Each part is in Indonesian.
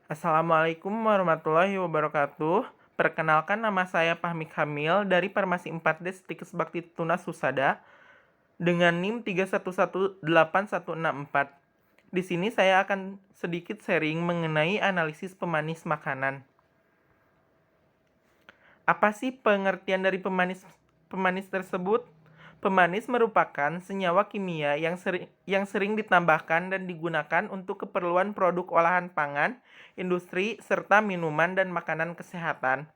Assalamualaikum warahmatullahi wabarakatuh. Perkenalkan, nama saya Fahmi Kamil dari Farmasi 4D Stikes Bakti Tunas Husada dengan NIM 3118164. Di sini saya akan sedikit sharing mengenai analisis pemanis makanan. Apa sih pengertian dari pemanis tersebut? Pemanis merupakan senyawa kimia yang sering ditambahkan dan digunakan untuk keperluan produk olahan pangan, industri, serta minuman dan makanan kesehatan.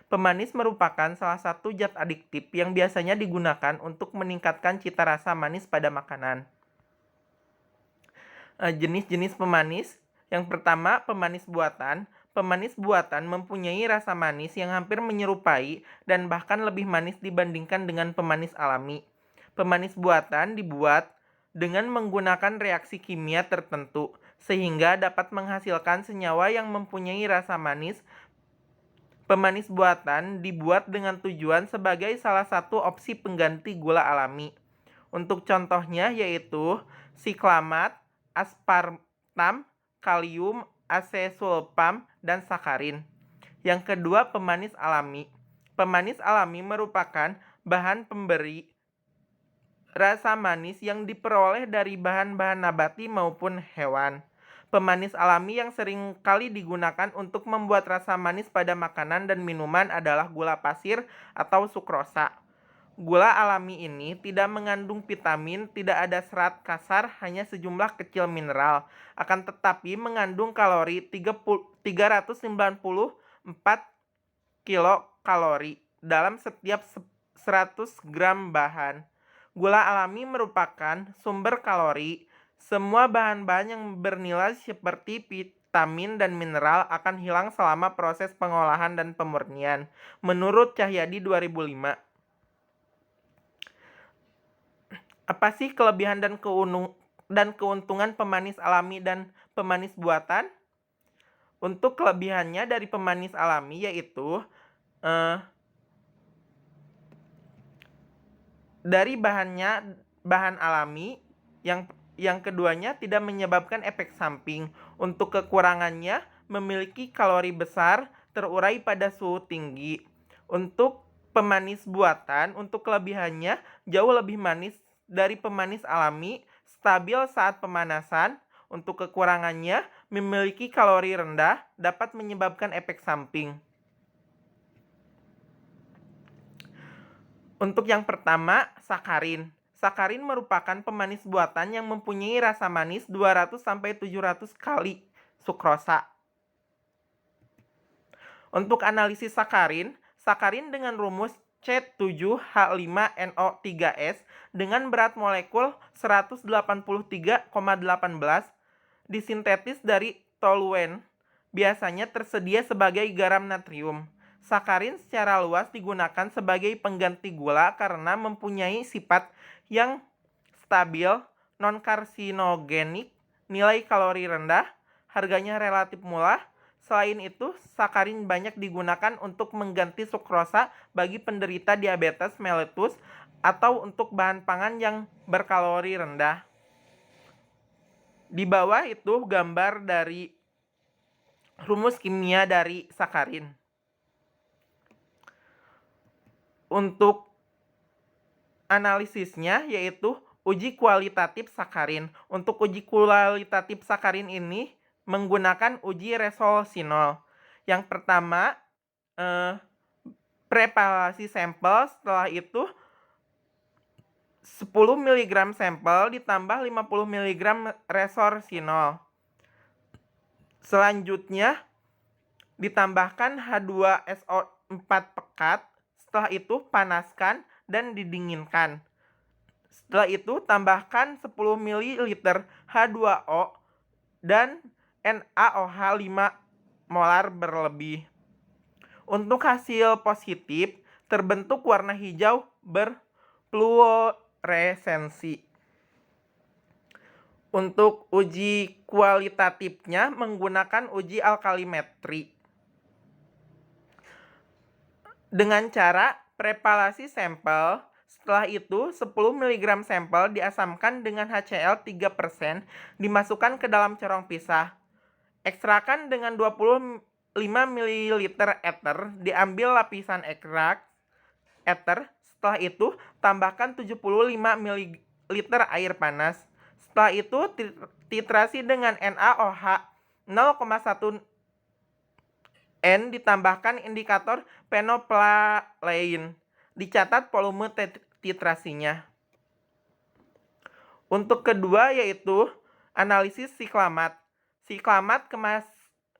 Pemanis merupakan salah satu zat adiktif yang biasanya digunakan untuk meningkatkan cita rasa manis pada makanan. Jenis-jenis pemanis. Yang pertama, pemanis buatan. Pemanis buatan mempunyai rasa manis yang hampir menyerupai dan bahkan lebih manis dibandingkan dengan pemanis alami. Pemanis buatan dibuat dengan menggunakan reaksi kimia tertentu, sehingga dapat menghasilkan senyawa yang mempunyai rasa manis. Pemanis buatan dibuat dengan tujuan sebagai salah satu opsi pengganti gula alami. Untuk contohnya yaitu siklamat, aspartam, kalium, asesulfam, dan sakarin. Yang kedua, pemanis alami. Pemanis alami merupakan bahan pemberi rasa manis yang diperoleh dari bahan-bahan nabati maupun hewan. Pemanis alami yang sering kali digunakan untuk membuat rasa manis pada makanan dan minuman adalah gula pasir atau sukrosa. Gula alami ini tidak mengandung vitamin, tidak ada serat kasar, hanya sejumlah kecil mineral. Akan tetapi mengandung kalori 394 kilokalori dalam setiap 100 gram bahan. Gula alami merupakan sumber kalori. Semua bahan-bahan yang bernilai seperti vitamin dan mineral akan hilang selama proses pengolahan dan pemurnian. Menurut Cahyadi 2005. Apa sih kelebihan dan keuntungan pemanis alami dan pemanis buatan? Untuk kelebihannya dari pemanis alami yaitu dari bahan alami, yang keduanya tidak menyebabkan efek samping. Untuk kekurangannya, memiliki kalori besar, terurai pada suhu tinggi. Untuk pemanis buatan, untuk kelebihannya jauh lebih manis dari pemanis alami, stabil saat pemanasan. Untuk kekurangannya, memiliki kalori rendah, dapat menyebabkan efek samping. Untuk yang pertama, sakarin. Sakarin merupakan pemanis buatan yang mempunyai rasa manis 200-700 kali sukrosa. Untuk analisis sakarin, sakarin dengan rumus C7H5NO3S dengan berat molekul 183,18 disintetis dari toluen, biasanya tersedia sebagai garam natrium. Sakarin secara luas digunakan sebagai pengganti gula karena mempunyai sifat yang stabil, non-karsinogenik, nilai kalori rendah, harganya relatif murah. Selain itu, sakarin banyak digunakan untuk mengganti sukrosa bagi penderita diabetes mellitus atau untuk bahan pangan yang berkalori rendah. Di bawah itu gambar dari rumus kimia dari sakarin. Untuk analisisnya yaitu uji kualitatif sakarin. Untuk uji kualitatif sakarin ini menggunakan uji resolsinol. Yang pertama, preparasi sampel, setelah itu 10 mg sampel ditambah 50 mg resorsinol. Selanjutnya ditambahkan H2SO4 pekat. Setelah itu panaskan dan didinginkan. Setelah itu tambahkan 10 ml H2O dan NaOH 5 molar berlebih. Untuk hasil positif, terbentuk warna hijau berfluoresensi. Untuk uji kualitatifnya menggunakan uji alkalimetri. Dengan cara preparasi sampel, setelah itu 10 mg sampel diasamkan dengan HCl 3%, dimasukkan ke dalam corong pisah. Ekstrakan dengan 25 ml ether, diambil lapisan ekstrak ether. Setelah itu, tambahkan 75 ml air panas. Setelah itu, titrasi dengan NaOH 0,1 N, ditambahkan indikator phenolphthalein. Dicatat volume titrasinya. Untuk kedua yaitu analisis siklamat. Siklamat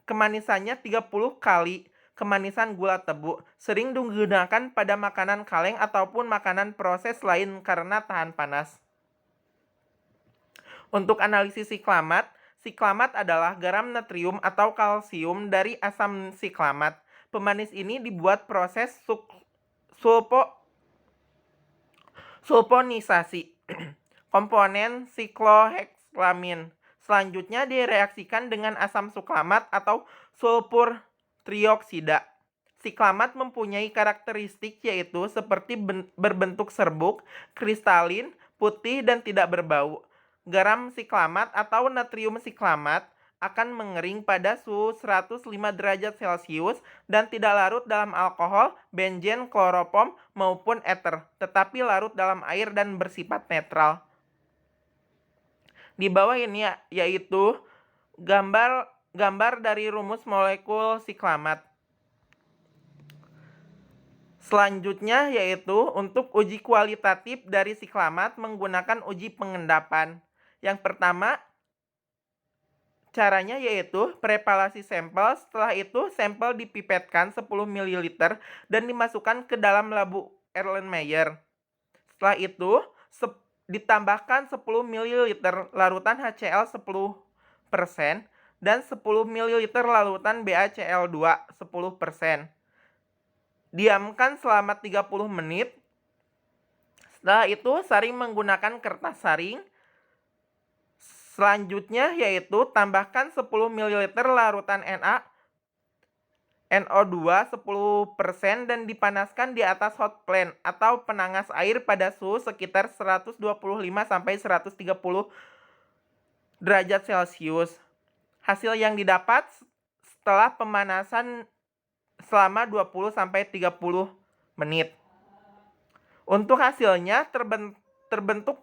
kemanisannya 30 kali kemanisan gula tebu. Sering digunakan pada makanan kaleng ataupun makanan proses lain karena tahan panas. Untuk analisis siklamat, siklamat adalah garam natrium atau kalsium dari asam siklamat. Pemanis ini dibuat proses sulfonisasi komponen sikloheksamin. Selanjutnya direaksikan dengan asam suklamat atau sulfur trioksida. Siklamat mempunyai karakteristik yaitu seperti berbentuk serbuk, kristalin, putih, dan tidak berbau. Garam siklamat atau natrium siklamat akan mengering pada suhu 105 derajat Celcius dan tidak larut dalam alkohol, benzen, kloroform, maupun ether, tetapi larut dalam air dan bersifat netral. Di bawah ini yaitu gambar dari rumus molekul siklamat. Selanjutnya yaitu untuk uji kualitatif dari siklamat menggunakan uji pengendapan. Yang pertama, caranya yaitu prepalasi sampel. Setelah itu sampel dipipetkan 10 ml dan dimasukkan ke dalam labu Erlenmeyer. Setelah itu ditambahkan 10 ml larutan HCl 10% dan 10 ml larutan BaCl2 10%. Diamkan selama 30 menit. Setelah itu saring menggunakan kertas saring. Selanjutnya yaitu tambahkan 10 ml larutan NO2 10% dan dipanaskan di atas hot plate atau penangas air pada suhu sekitar 125 sampai 130 derajat Celcius. Hasil yang didapat setelah pemanasan selama 20 sampai 30 menit. Untuk hasilnya terbentuk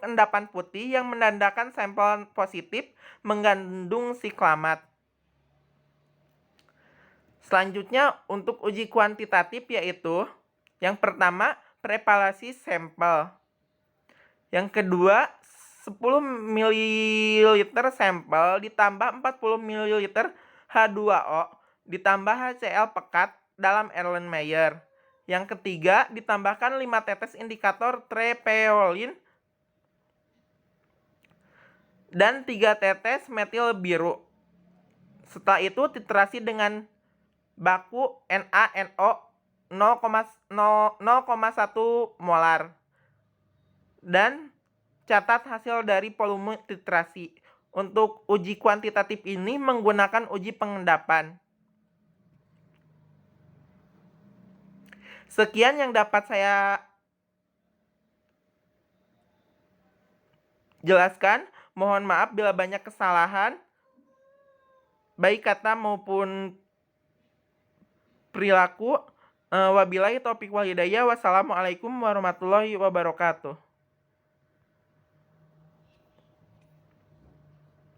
endapan putih yang menandakan sampel positif mengandung siklamat. Selanjutnya untuk uji kuantitatif yaitu yang pertama prepalasi sampel. Yang kedua 10 ml sampel ditambah 40 ml H2O ditambah HCl pekat dalam Erlenmeyer. Yang ketiga ditambahkan 5 tetes indikator trepeolin dan 3 tetes metil biru. Setelah itu titrasi dengan baku NaNO 0,1 molar. Dan catat hasil dari volume titrasi. Untuk uji kuantitatif ini menggunakan uji pengendapan. Sekian yang dapat saya jelaskan. Mohon maaf bila banyak kesalahan, baik kata maupun perilaku. Wabillahi taufiq wal hidayah. Wassalamualaikum warahmatullahi wabarakatuh.